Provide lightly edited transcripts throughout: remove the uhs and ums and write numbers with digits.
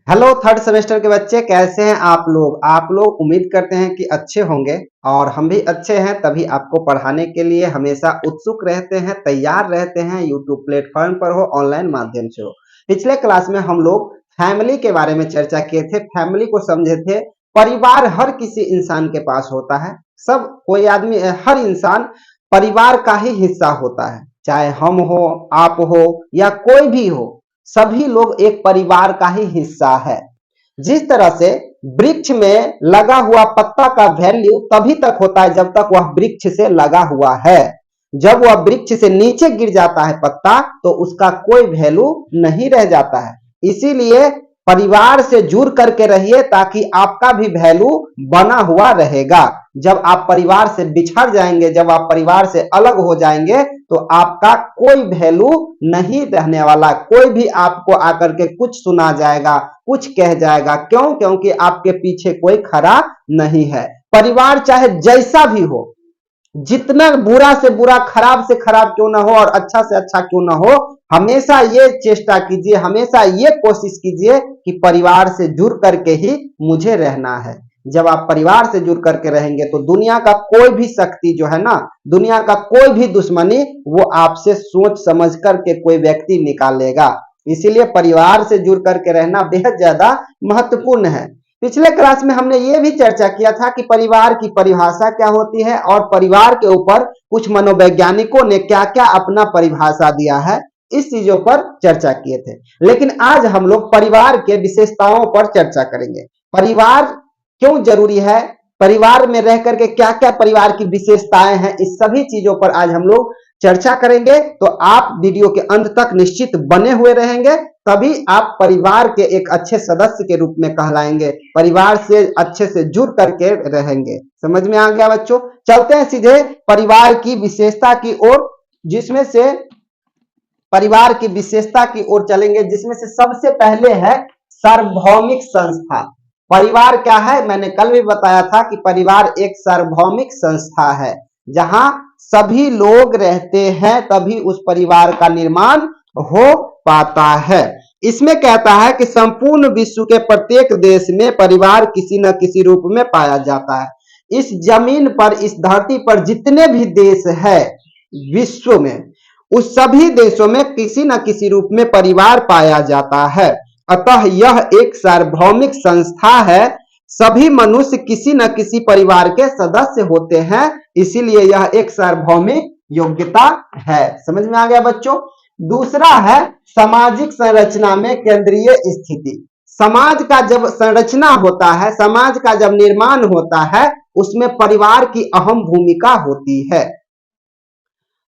Hello third semester के बच्चे, कैसे हैं आप लोग उम्मीद करते हैं कि अच्छे होंगे। और हम भी अच्छे हैं, तभी आपको पढ़ाने के लिए हमेशा उत्सुक रहते हैं, तैयार रहते हैं। यूट्यूब प्लेटफॉर्म पर हो, ऑनलाइन माध्यम से हो। पिछले क्लास में हम लोग फैमिली के बारे में चर्चा किए थे, फैमिली को समझे थे। परिवार हर किसी इंसान के पास होता है। सब कोई आदमी, हर इंसान परिवार का ही हिस्सा होता है, चाहे हम हो, आप हो या कोई भी हो। सभी लोग एक परिवार का ही हिस्सा है। जिस तरह से वृक्ष में लगा हुआ पत्ता का वैल्यू तभी तक होता है जब तक वह वृक्ष से लगा हुआ है। जब वह वृक्ष से नीचे गिर जाता है पत्ता, तो उसका कोई वैल्यू नहीं रह जाता है। इसीलिए परिवार से जुड़ करके रहिए, ताकि आपका भी वैल्यू बना हुआ रहेगा। जब आप परिवार से बिछड़ जाएंगे, जब आप परिवार से अलग हो जाएंगे, तो आपका कोई वैल्यू नहीं रहने वाला। कोई भी आपको आकर के कुछ सुना जाएगा, कुछ कह जाएगा। क्यों? क्योंकि आपके पीछे कोई खड़ा नहीं है। परिवार चाहे जैसा भी हो, जितना बुरा से बुरा, खराब से खराब क्यों ना हो और अच्छा से अच्छा क्यों ना हो, हमेशा ये चेष्टा कीजिए, हमेशा ये कोशिश कीजिए कि परिवार से जुड़ करके ही मुझे रहना है। जब आप परिवार से जुड़ करके रहेंगे, तो दुनिया का कोई भी शक्ति जो है ना, दुनिया का कोई भी दुश्मनी, वो आपसे सोच समझ करके कोई व्यक्ति निकालेगा। इसीलिए परिवार से जुड़ करके रहना बेहद ज्यादा महत्वपूर्ण है। पिछले क्लास में हमने ये भी चर्चा किया था कि परिवार की परिभाषा क्या होती है, और परिवार के ऊपर कुछ मनोवैज्ञानिकों ने क्या क्या अपना परिभाषा दिया है। इस चीजों पर चर्चा किए थे। लेकिन आज हम लोग परिवार के विशेषताओं पर चर्चा करेंगे। परिवार क्यों जरूरी है, परिवार में रह करके क्या क्या परिवार की विशेषताएं हैं, इस सभी चीजों पर आज हम लोग चर्चा करेंगे। तो आप वीडियो के अंत तक निश्चित बने हुए रहेंगे, तभी आप परिवार के एक अच्छे सदस्य के रूप में कहलाएंगे, परिवार से अच्छे से जुड़ करके रहेंगे। समझ में आ गया बच्चों? चलते हैं सीधे परिवार की विशेषता की ओर, जिसमें से परिवार की विशेषता की ओर चलेंगे, जिसमें से सबसे पहले है सार्वभौमिक संस्था। परिवार क्या है? मैंने कल भी बताया था कि परिवार एक सार्वभौमिक संस्था है, जहां सभी लोग रहते हैं, तभी उस परिवार का निर्माण हो पाता है। इसमें कहता है कि संपूर्ण विश्व के प्रत्येक देश में परिवार किसी न किसी रूप में पाया जाता है। इस जमीन पर, इस धरती पर जितने भी देश है विश्व में, उस सभी देशों में किसी न किसी रूप में परिवार पाया जाता है। अतः यह एक सार्वभौमिक संस्था है। सभी मनुष्य किसी न किसी परिवार के सदस्य होते हैं, इसीलिए यह एक सार्वभौमिक योग्यता है। समझ में आ गया बच्चों? दूसरा है सामाजिक संरचना में केंद्रीय स्थिति। समाज का जब संरचना होता है, समाज का जब निर्माण होता है, उसमें परिवार की अहम भूमिका होती है।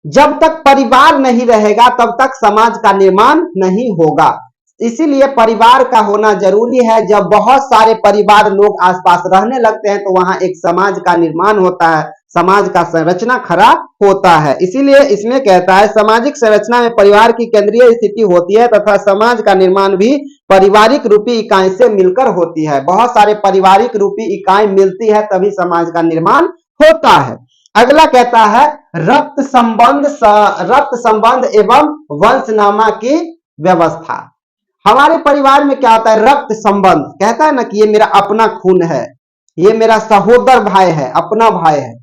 जब तक परिवार नहीं रहेगा, तब तक समाज का निर्माण नहीं होगा। इसीलिए परिवार का होना जरूरी है। जब बहुत सारे परिवार लोग आसपास रहने लगते हैं, तो वहां एक समाज का निर्माण होता है, समाज का संरचना खड़ा होता है। इसीलिए इसमें कहता है सामाजिक संरचना में परिवार की केंद्रीय स्थिति होती है, तथा समाज का निर्माण भी पारिवारिक रूपी इकाई से मिलकर होती है। बहुत सारे पारिवारिक रूपी इकाई मिलती है, तभी समाज का निर्माण होता है। अगला कहता है रक्त संबंध एवं वंशनामा की व्यवस्था। हमारे परिवार में क्या होता है? रक्त संबंध। कहता है ना कि ये मेरा अपना खून है, ये मेरा सहोदर भाई है, अपना भाई है।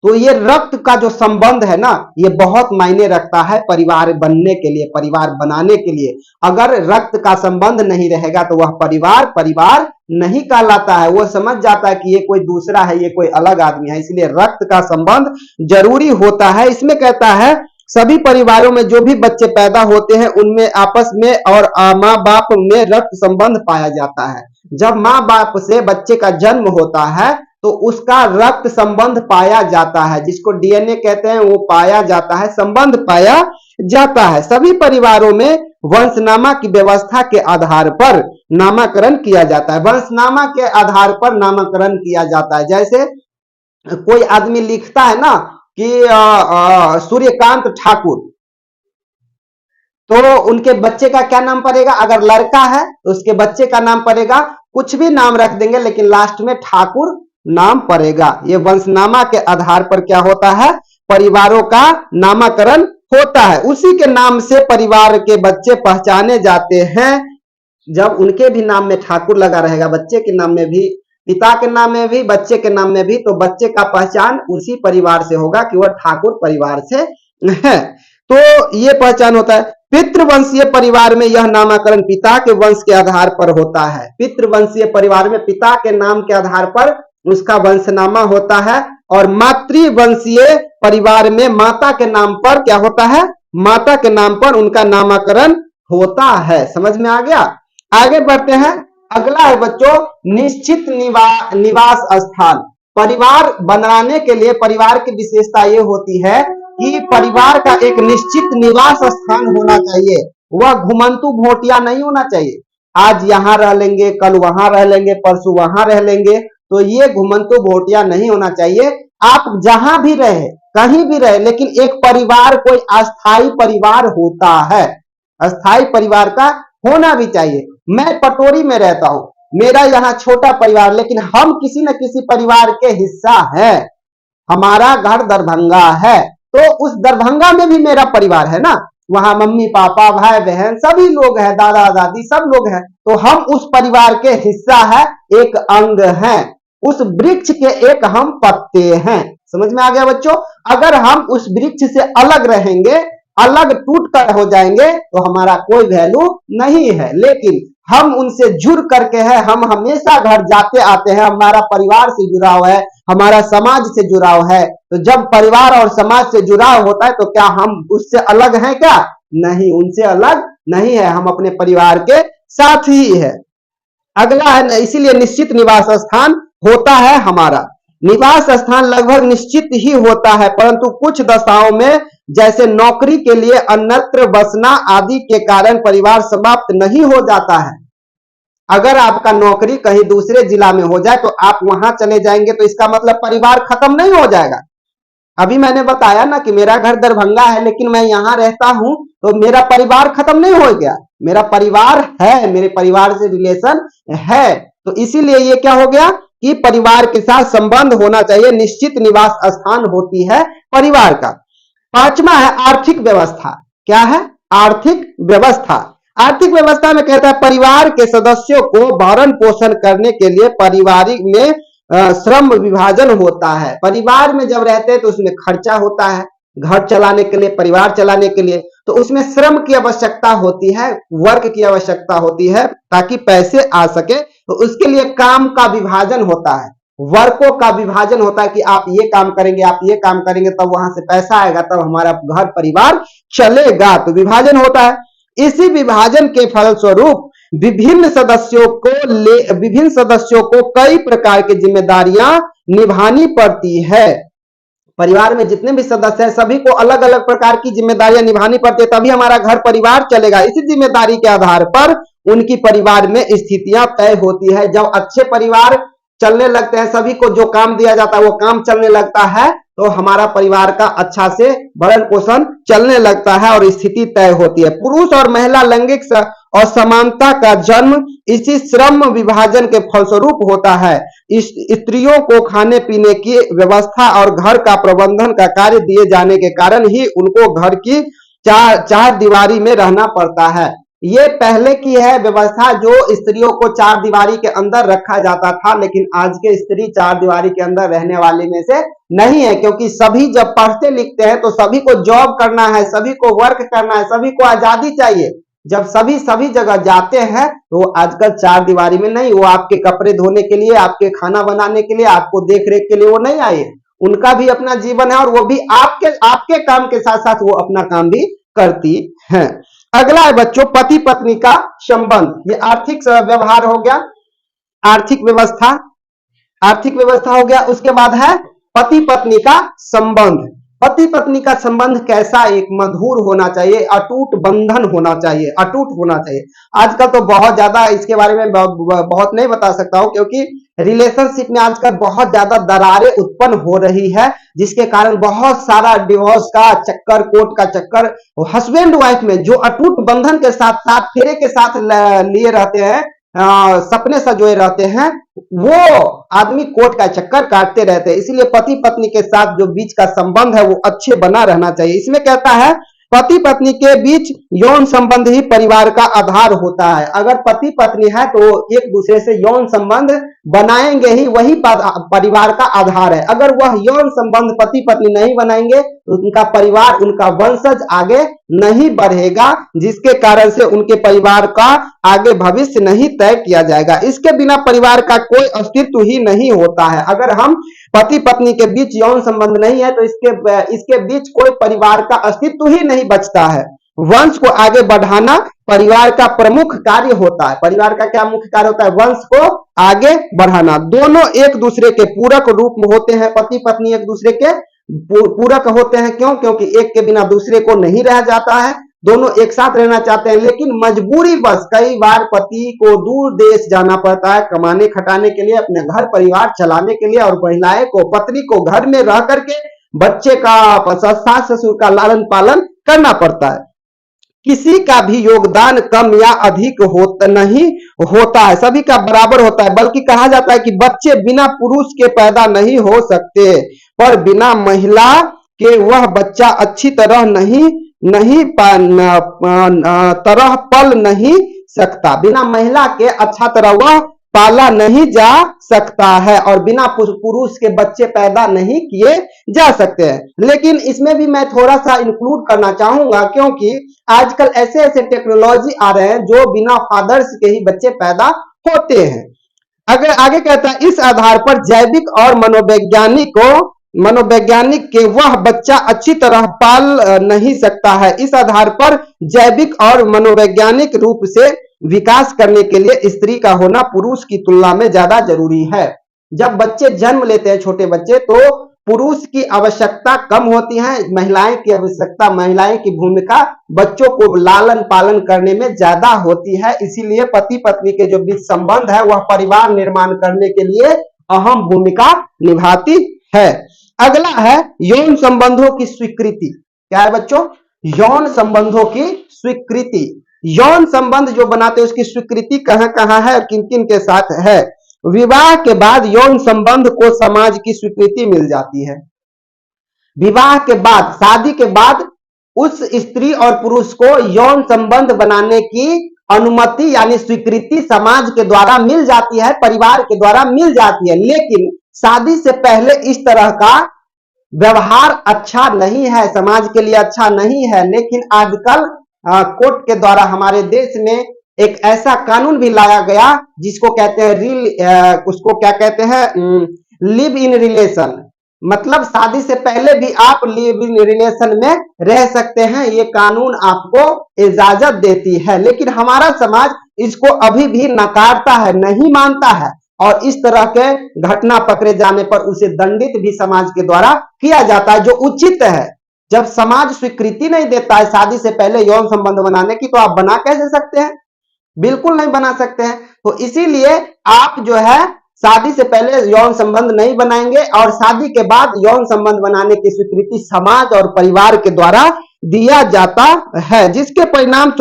तो ये रक्त का जो संबंध है ना, ये बहुत मायने रखता है परिवार बनने के लिए, परिवार बनाने के लिए। अगर रक्त का संबंध नहीं रहेगा, तो वह परिवार नहीं कहलाता है। वो समझ जाता है कि ये कोई दूसरा है, ये कोई अलग आदमी है। इसलिए रक्त का संबंध जरूरी होता है। इसमें कहता है सभी परिवारों में जो भी बच्चे पैदा होते हैं, उनमें आपस में और माँ बाप में रक्त संबंध पाया जाता है। जब माँ बाप से बच्चे का जन्म होता है, तो उसका रक्त संबंध पाया जाता है, जिसको डीएनए कहते हैं, वो पाया जाता है, संबंध पाया जाता है। सभी परिवारों में वंशनामा की व्यवस्था के आधार पर नामकरण किया जाता है। वंशनामा के आधार पर नामकरण किया जाता है। जैसे कोई आदमी लिखता है ना कि सूर्यकांत ठाकुर, तो उनके बच्चे का क्या नाम पड़ेगा? अगर लड़का है तो उसके बच्चे का नाम पड़ेगा, कुछ भी नाम रख देंगे, लेकिन लास्ट में ठाकुर नाम पड़ेगा। ये वंशनामा के आधार पर क्या होता है? परिवारों का नामकरण होता है। उसी के नाम से परिवार के बच्चे पहचाने जाते हैं। जब उनके भी नाम में ठाकुर लगा रहेगा, बच्चे के नाम में भी, पिता के नाम में भी, बच्चे के नाम में भी, तो बच्चे का पहचान उसी परिवार से होगा कि वह ठाकुर परिवार से है। तो ये पहचान होता है। पितृवंशीय परिवार में यह नामकरण पिता के वंश के आधार पर होता है। पितृवंशीय परिवार में पिता के नाम के आधार पर उसका वंशनामा होता है, और मातृवंशीय परिवार में माता के नाम पर क्या होता है, माता के नाम पर उनका नामकरण होता है। समझ में आ गया? आगे बढ़ते हैं। अगला है बच्चों निश्चित निवास स्थान। परिवार बनाने के लिए परिवार की विशेषता ये होती है कि परिवार का एक निश्चित निवास स्थान होना चाहिए। वह घुमंतु भोटिया नहीं होना चाहिए। आज यहाँ रह लेंगे, कल वहां रह लेंगे, परसों वहां रह लेंगे, तो ये घुमंतु भोटिया नहीं होना चाहिए। आप जहां भी रहे, कहीं भी रहे, लेकिन एक परिवार कोई अस्थाई परिवार होता है, अस्थाई परिवार का होना भी चाहिए। मैं पटोरी में रहता हूं, मेरा यहाँ छोटा परिवार, लेकिन हम किसी न किसी परिवार के हिस्सा हैं। हमारा घर दरभंगा है, तो उस दरभंगा में भी मेरा परिवार है ना, वहां मम्मी पापा भाई बहन सभी लोग हैं, दादा दादी सब लोग हैं, तो हम उस परिवार के हिस्सा है, एक अंग हैं, उस वृक्ष के एक हम पत्ते हैं। समझ में आ गया बच्चों? अगर हम उस वृक्ष से अलग रहेंगे, अलग टूट कर हो जाएंगे, तो हमारा कोई वैल्यू नहीं है। लेकिन हम उनसे जुड़ करके है, हम हमेशा घर जाते आते हैं, हमारा परिवार से जुड़ाव है, हमारा समाज से जुड़ाव है। तो जब परिवार और समाज से जुड़ाव होता है तो क्या हम उससे अलग हैं? क्या नहीं, उनसे अलग नहीं है, हम अपने परिवार के साथ ही है। अगला है, इसीलिए निश्चित निवास स्थान होता है हमारा। निवास स्थान लगभग निश्चित ही होता है, परंतु कुछ दशाओं में जैसे नौकरी के लिए अन्यत्र बसना आदि के कारण परिवार समाप्त नहीं हो जाता है। अगर आपका नौकरी कहीं दूसरे जिला में हो जाए तो आप वहां चले जाएंगे, तो इसका मतलब परिवार खत्म नहीं हो जाएगा। अभी मैंने बताया ना कि मेरा घर दरभंगा है, लेकिन मैं यहाँ रहता हूं, तो मेरा परिवार खत्म नहीं हो गया, मेरा परिवार है, मेरे परिवार से रिलेशन है। तो इसीलिए ये क्या हो गया कि परिवार के साथ संबंध होना चाहिए, निश्चित निवास स्थान होती है परिवार का। पांचवा है आर्थिक व्यवस्था। क्या है? आर्थिक व्यवस्था। आर्थिक व्यवस्था में कहता है परिवार के सदस्यों को भरण पोषण करने के लिए पारिवारिक में श्रम विभाजन होता है। परिवार में जब रहते हैं तो उसमें खर्चा होता है, घर चलाने के लिए, परिवार चलाने के लिए, तो उसमें श्रम की आवश्यकता होती है, वर्क की आवश्यकता होती है, ताकि पैसे आ सके। तो उसके लिए काम का विभाजन होता है, वर्कों का विभाजन होता है कि आप ये काम करेंगे, आप ये काम करेंगे, तब वहां से पैसा आएगा, तब हमारा घर परिवार चलेगा। तो विभाजन होता है। इसी विभाजन के फलस्वरूप विभिन्न सदस्यों को कई प्रकार की जिम्मेदारियां निभानी पड़ती है। परिवार में जितने भी सदस्य हैं सभी को अलग अलग प्रकार की जिम्मेदारियां निभानी पड़ती है, तभी हमारा घर परिवार चलेगा। इसी जिम्मेदारी के आधार पर उनकी परिवार में स्थितियां तय होती है। जब अच्छे परिवार चलने लगते हैं, सभी को जो काम दिया जाता है वो काम चलने लगता है, तो हमारा परिवार का अच्छा से भरण पोषण चलने लगता है और स्थिति तय होती है। पुरुष और महिला लैंगिक असमानता का जन्म इसी श्रम विभाजन के फलस्वरूप होता है। स्त्रियों को खाने पीने की व्यवस्था और घर का प्रबंधन का कार्य दिए जाने के कारण ही उनको घर की चार दीवारी में रहना पड़ता है। ये पहले की है व्यवस्था, जो स्त्रियों को चार दीवारी के अंदर रखा जाता था, लेकिन आज के स्त्री चार दीवारी के अंदर रहने वाले में से नहीं है, क्योंकि सभी जब पढ़ते लिखते हैं तो सभी को जॉब करना है, सभी को वर्क करना है, सभी को आजादी चाहिए। जब सभी जगह जाते हैं तो आजकल चार दीवारी में नहीं, वो आपके कपड़े धोने के लिए, आपके खाना बनाने के लिए, आपको देख रेख के लिए वो नहीं आए। उनका भी अपना जीवन है और वो भी आपके काम के साथ साथ वो अपना काम भी करती हैं। अगला है बच्चों पति पत्नी का संबंध। ये आर्थिक व्यवहार हो गया, आर्थिक व्यवस्था हो गया। उसके बाद है पति पत्नी का संबंध। पति पत्नी का संबंध कैसा? एक मधुर होना चाहिए, अटूट बंधन होना चाहिए, अटूट होना चाहिए। आजकल तो बहुत ज्यादा इसके बारे में बहुत नहीं बता सकता हूं, क्योंकि रिलेशनशिप में आजकल बहुत ज्यादा दरारें उत्पन्न हो रही है, जिसके कारण बहुत सारा डिवोर्स का चक्कर, कोर्ट का चक्कर, हस्बैंड वाइफ में जो अटूट बंधन के साथ साथ फेरे के साथ लिए रहते हैं, सपने सजोए रहते हैं, वो आदमी कोर्ट का चक्कर काटते रहते हैं। इसलिए पति पत्नी के साथ जो बीच का संबंध है वो अच्छे बना रहना चाहिए। इसमें कहता है पति पत्नी के बीच यौन संबंध ही परिवार का आधार होता है। अगर पति पत्नी है तो एक दूसरे से यौन संबंध बनाएंगे ही, वही परिवार का आधार है। अगर वह यौन संबंध पति पत्नी नहीं बनाएंगे तो उनका परिवार, उनका वंशज आगे नहीं बढ़ेगा, जिसके कारण से उनके परिवार का आगे भविष्य नहीं तय किया जाएगा। इसके बिना परिवार का कोई अस्तित्व ही नहीं होता है। अगर हम पति पत्नी के बीच यौन संबंध नहीं है तो इसके बीच कोई परिवार का अस्तित्व ही नहीं बचता है। वंश को आगे बढ़ाना परिवार का प्रमुख कार्य होता है। परिवार का क्या मुख्य कार्य होता है? वंश को आगे बढ़ाना। दोनों एक दूसरे के पूरक रूप में होते हैं। पति पत्नी एक दूसरे के पूरक होते हैं। क्यों? क्योंकि एक के बिना दूसरे को नहीं रह जाता है। दोनों एक साथ रहना चाहते हैं, लेकिन मजबूरी बस कई बार पति को दूर देश जाना पड़ता है कमाने खटाने के लिए, अपने घर परिवार चलाने के लिए, और महिलाएं को, पत्नी को घर में रह करके बच्चे का, सास ससुर का लालन पालन करना पड़ता है। किसी का भी योगदान कम या अधिक नहीं होता है, सभी का बराबर होता है। बल्कि कहा जाता है कि बच्चे बिना पुरुष के पैदा नहीं हो सकते, पर बिना महिला के वह बच्चा अच्छी तरह तरह पल नहीं सकता। बिना महिला के अच्छा तरह वह पाला नहीं जा सकता है, और बिना पुरुष के बच्चे पैदा नहीं किए जा सकते हैं। लेकिन इसमें भी मैं थोड़ा सा इंक्लूड करना चाहूंगा, क्योंकि आजकल ऐसे ऐसे टेक्नोलॉजी आ रहे हैं जो बिना फादर्स के ही बच्चे पैदा होते हैं। अगर आगे कहता है, इस आधार पर जैविक और मनोवैज्ञानिक के वह बच्चा अच्छी तरह पाल नहीं सकता है। इस आधार पर जैविक और मनोवैज्ञानिक रूप से विकास करने के लिए स्त्री का होना पुरुष की तुलना में ज्यादा जरूरी है। जब बच्चे जन्म लेते हैं, छोटे बच्चे, तो पुरुष की आवश्यकता कम होती है, महिलाएं की आवश्यकता, महिलाएं की भूमिका बच्चों को लालन पालन करने में ज्यादा होती है। इसीलिए पति पत्नी के जो बीच संबंध है वह परिवार निर्माण करने के लिए अहम भूमिका निभाती है। अगला है यौन संबंधों की स्वीकृति। क्या है बच्चों? यौन संबंधों की स्वीकृति। यौन संबंध जो बनाते हैं उसकी स्वीकृति कहां कहां है और किन किन के साथ है? विवाह के बाद यौन संबंध को समाज की स्वीकृति मिल जाती है। विवाह के बाद, शादी के बाद उस स्त्री और पुरुष को यौन संबंध बनाने की अनुमति यानी स्वीकृति समाज के द्वारा मिल जाती है, परिवार के द्वारा मिल जाती है। लेकिन शादी से पहले इस तरह का व्यवहार अच्छा नहीं है, समाज के लिए अच्छा नहीं है। लेकिन आजकल कोर्ट के द्वारा हमारे देश में एक ऐसा कानून भी लाया गया जिसको कहते हैं उसको क्या कहते हैं, लिव इन रिलेशन। मतलब शादी से पहले भी आप लिव इन रिलेशन में रह सकते हैं, ये कानून आपको इजाजत देती है। लेकिन हमारा समाज इसको अभी भी नकारता है, नहीं मानता है, और इस तरह के घटना पकड़े जाने पर उसे दंडित भी समाज के द्वारा किया जाता है, जो उचित है। जब समाज स्वीकृति नहीं देता है शादी से पहले यौन संबंध बनाने की, तो आप बना कैसे सकते हैं? बिल्कुल नहीं बना सकते हैं। तो इसीलिए आप जो है शादी से पहले यौन संबंध नहीं बनाएंगे, और शादी के बाद यौन संबंध बनाने की स्वीकृति समाज और परिवार के द्वारा दिया जाता है, जिसके परिणाम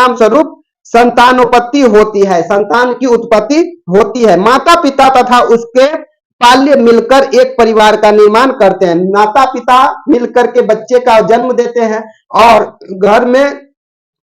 स्वरूप संतानोत्पत्ति होती है, संतान की उत्पत्ति होती है। माता पिता तथा उसके पाल्य मिलकर एक परिवार का निर्माण करते हैं। माता पिता मिलकर के बच्चे का जन्म देते हैं, और घर में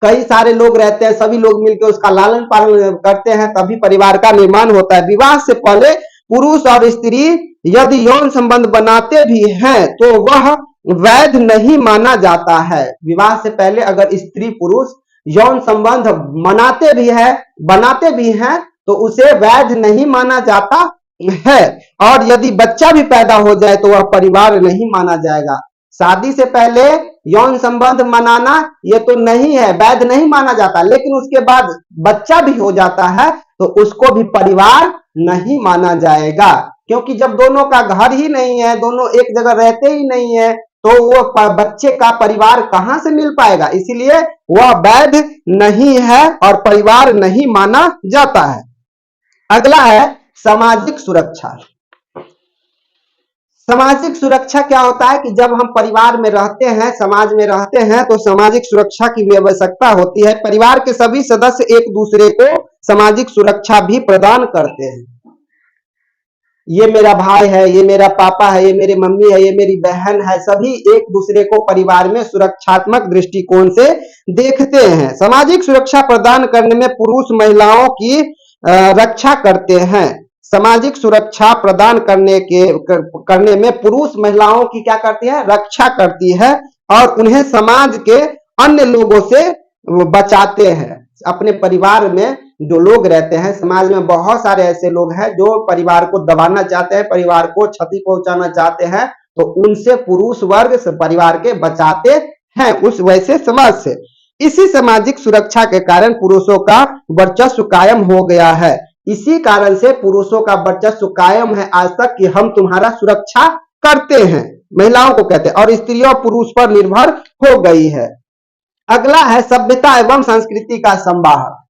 कई सारे लोग रहते हैं, सभी लोग मिलकर उसका लालन पालन करते हैं, तभी परिवार का निर्माण होता है। विवाह से पहले पुरुष और स्त्री यदि यौन संबंध बनाते भी हैं तो वह वैध नहीं माना जाता है। विवाह से पहले अगर स्त्री पुरुष यौन संबंध बनाते भी हैं तो उसे वैध नहीं माना जाता है, और यदि बच्चा भी पैदा हो जाए तो वह परिवार नहीं माना जाएगा। शादी से पहले यौन संबंध मनाना ये तो नहीं है, वैध नहीं माना जाता, लेकिन उसके बाद बच्चा भी हो जाता है तो उसको भी परिवार नहीं माना जाएगा, क्योंकि जब दोनों का घर ही नहीं है, दोनों एक जगह रहते ही नहीं है, तो वो बच्चे का परिवार कहां से मिल पाएगा? इसीलिए वह वैध नहीं है और परिवार नहीं माना जाता है। अगला है सामाजिक सुरक्षा। सामाजिक सुरक्षा क्या होता है कि जब हम परिवार में रहते हैं, समाज में रहते हैं, तो सामाजिक सुरक्षा की आवश्यकता होती है। परिवार के सभी सदस्य एक दूसरे को सामाजिक सुरक्षा भी प्रदान करते हैं। ये मेरा भाई है, ये मेरा पापा है, ये मेरी मम्मी है, ये मेरी बहन है, सभी एक दूसरे को परिवार में सुरक्षात्मक दृष्टिकोण से देखते हैं। सामाजिक सुरक्षा प्रदान करने में पुरुष महिलाओं की रक्षा करते हैं। सामाजिक सुरक्षा प्रदान करने में पुरुष महिलाओं की क्या करती है, रक्षा करती है और उन्हें समाज के अन्य लोगों से बचाते हैं। अपने परिवार में जो लोग रहते हैं, समाज में बहुत सारे ऐसे लोग हैं जो परिवार को दबाना चाहते हैं, परिवार को क्षति पहुंचाना चाहते हैं, तो उनसे पुरुष वर्ग से परिवार के बचाते हैं, उस वैसे समाज से। इसी सामाजिक सुरक्षा के कारण पुरुषों का वर्चस्व कायम हो गया है। इसी कारण से पुरुषों का वर्चस्व कायम है आज तक कि हम तुम्हारा सुरक्षा करते हैं, महिलाओं को कहते हैं, और स्त्रियों पुरुष पर निर्भर हो गई है। अगला है सभ्यता एवं संस्कृति का संवाहक।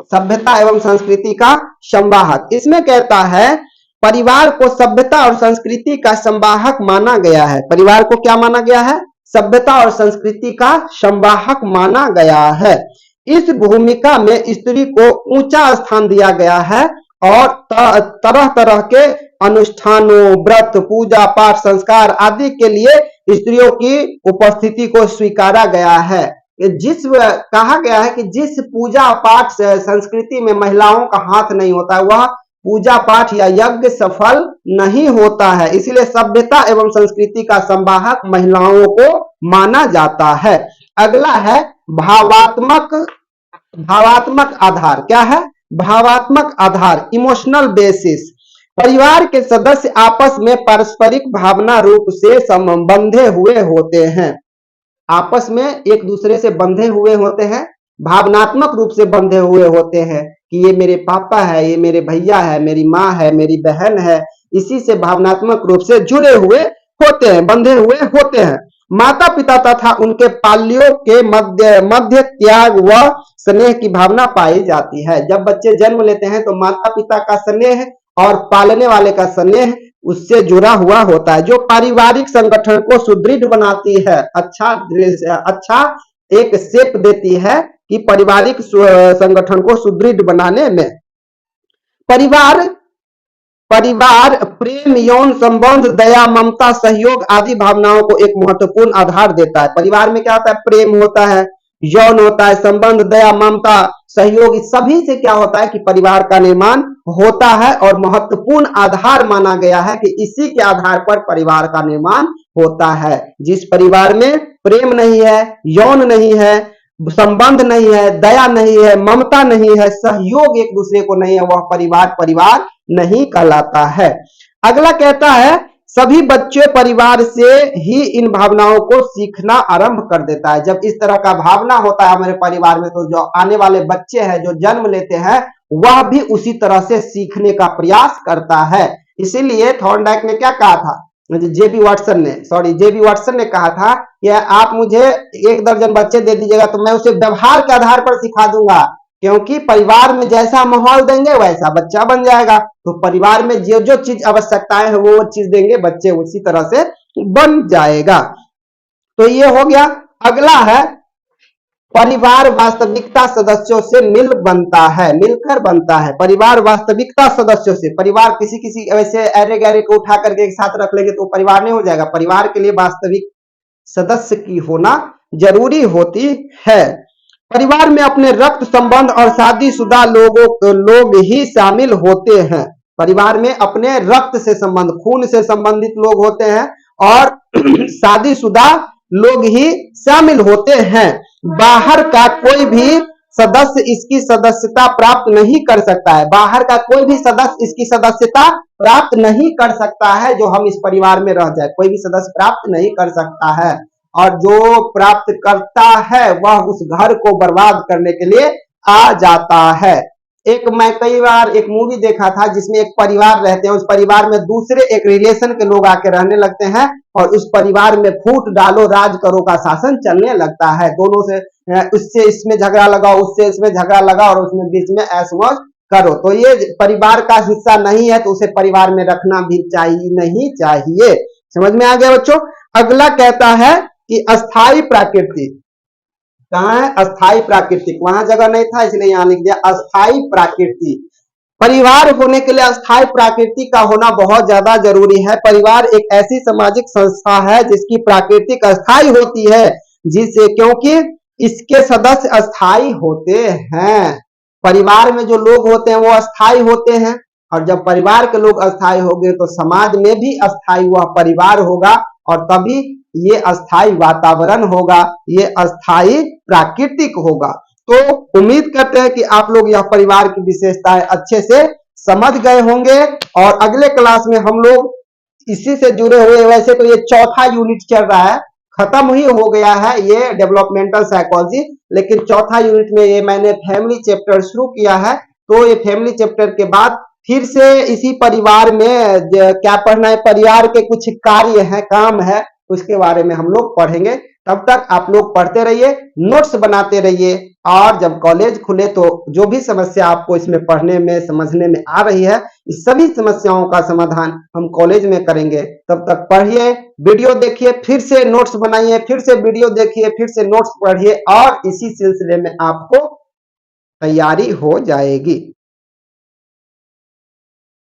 सभ्यता एवं संस्कृति का संवाहक, इसमें कहता है परिवार को सभ्यता और संस्कृति का संवाहक माना गया है। परिवार को क्या माना गया है, सभ्यता और संस्कृति का संवाहक माना गया है। इस भूमिका में स्त्री को ऊंचा स्थान दिया गया है और तरह तरह के अनुष्ठानों, व्रत, पूजा पाठ, संस्कार आदि के लिए स्त्रियों की उपस्थिति को स्वीकारा गया है। कहा गया है कि जिस पूजा पाठ संस्कृति में महिलाओं का हाथ नहीं होता, वह पूजा पाठ या यज्ञ सफल नहीं होता है। इसलिए सभ्यता एवं संस्कृति का संवाहक महिलाओं को माना जाता है। अगला है भावात्मक आधार। क्या है, भावात्मक आधार, इमोशनल बेसिस। परिवार के सदस्य आपस में पारस्परिक भावना रूप से संबंधे हुए होते हैं। आपस में एक दूसरे से बंधे हुए होते हैं, भावनात्मक रूप से बंधे हुए होते हैं कि ये मेरे पापा है, ये मेरे भैया है, मेरी माँ है, मेरी बहन है। इसी से भावनात्मक रूप से जुड़े हुए होते हैं, बंधे हुए होते हैं। माता पिता तथा उनके पाल्यों के मध्य त्याग व स्नेह की भावना पाई जाती है। जब बच्चे जन्म लेते हैं तो माता पिता का स्नेह और पालने वाले का स्नेह उससे जुड़ा हुआ होता है, जो पारिवारिक संगठन को सुदृढ़ बनाती है, अच्छा एक शेप देती है कि पारिवारिक संगठन को सुदृढ़ बनाने में परिवार प्रेम, यौन संबंध, दया, ममता, सहयोग आदि भावनाओं को एक महत्वपूर्ण आधार देता है। परिवार में क्या होता है, प्रेम होता है, यौन होता है, संबंध, दया, ममता, सहयोग, इस सभी से क्या होता है कि परिवार का निर्माण होता है और महत्वपूर्ण आधार माना गया है कि इसी के आधार पर परिवार का निर्माण होता है। जिस परिवार में प्रेम नहीं है, यौन नहीं है, संबंध नहीं है, दया नहीं है, ममता नहीं है, सहयोग एक दूसरे को नहीं है, वह परिवार नहीं कहलाता है। अगला कहता है सभी बच्चे परिवार से ही इन भावनाओं को सीखना आरंभ कर देता है। जब इस तरह का भावना होता है हमारे परिवार में, तो जो आने वाले बच्चे हैं जो जन्म लेते हैं वह भी उसी तरह से सीखने का प्रयास करता है। इसीलिए थॉर्नडाइक ने क्या कहा था, जेबी वाटसन ने कहा था कि आप मुझे 1 दर्जन बच्चे दे दीजिएगा तो मैं उसे व्यवहार के आधार पर सिखा दूंगा, क्योंकि परिवार में जैसा माहौल देंगे वैसा बच्चा बन जाएगा। तो परिवार में जो जो चीज आवश्यकताएं है वो चीज देंगे, बच्चे उसी तरह से बन जाएगा। तो ये हो गया। अगला है परिवार वास्तविकता सदस्यों से मिलकर बनता है। परिवार वास्तविकता सदस्यों से, परिवार किसी ऐसे अरे गहरे को उठा करके एक साथ रख लेंगे तो परिवार नहीं हो जाएगा। परिवार के लिए वास्तविक सदस्य की होना जरूरी होती है। परिवार में अपने रक्त संबंध और शादीशुदा लोग ही शामिल होते हैं। परिवार में अपने रक्त से संबंध, खून से संबंधित लोग होते हैं और शादीशुदा लोग ही शामिल होते हैं। बाहर का कोई भी सदस्य इसकी सदस्यता प्राप्त नहीं कर सकता है। बाहर का कोई भी सदस्य इसकी सदस्यता प्राप्त नहीं कर सकता है। जो हम इस परिवार में रह जाए, कोई भी सदस्य प्राप्त नहीं कर सकता है, और जो प्राप्त करता है वह उस घर को बर्बाद करने के लिए आ जाता है। मैं कई बार एक मूवी देखा था जिसमें एक परिवार रहते हैं, उस परिवार में दूसरे एक रिलेशन के लोग आके रहने लगते हैं और उस परिवार में फूट डालो राज करो का शासन चलने लगता है। दोनों से उससे इसमें झगड़ा लगाओ, उससे इसमें झगड़ा लगाओ और उसमें बीच में ऐश मौज करो। तो ये परिवार का हिस्सा नहीं है तो उसे परिवार में रखना भी नहीं चाहिए। समझ में आ गया बच्चों। अगला कहता है कि अस्थाई प्राकृतिक। कहाँ है अस्थाई प्राकृतिक, वहां जगह नहीं था इसलिए यहां लिख दिया अस्थाई प्राकृतिक। परिवार होने के लिए अस्थायी प्रकृति का होना बहुत ज्यादा जरूरी है। परिवार एक ऐसी सामाजिक संस्था है जिसकी प्रकृति अस्थायी होती है, जिससे क्योंकि इसके सदस्य अस्थायी होते हैं। परिवार में जो लोग होते हैं वो अस्थायी होते हैं, और जब परिवार के लोग अस्थायी हो गए तो समाज में भी अस्थायी वह परिवार होगा, और तभी ये अस्थायी वातावरण होगा, ये अस्थायी प्राकृतिक होगा। तो उम्मीद करते हैं कि आप लोग यह परिवार की विशेषताएं अच्छे से समझ गए होंगे, और अगले क्लास में हम लोग इसी से जुड़े हुए, वैसे तो ये चौथा यूनिट चल रहा है, खत्म ही हो गया है ये डेवलपमेंटल साइकोलॉजी, लेकिन चौथा यूनिट में ये मैंने फैमिली चैप्टर शुरू किया है। तो ये फैमिली चैप्टर के बाद फिर से इसी परिवार में क्या पढ़ना है, परिवार के कुछ कार्य है, काम है, उसके बारे में हम लोग पढ़ेंगे। तब तक आप लोग पढ़ते रहिए, नोट्स बनाते रहिए, और जब कॉलेज खुले तो जो भी समस्या आपको इसमें पढ़ने में समझने में आ रही है, इस सभी समस्याओं का समाधान हम कॉलेज में करेंगे। तब तक पढ़िए, वीडियो देखिए, फिर से नोट्स बनाइए, फिर से वीडियो देखिए, फिर से नोट्स पढ़िए, और इसी सिलसिले में आपको तैयारी हो जाएगी।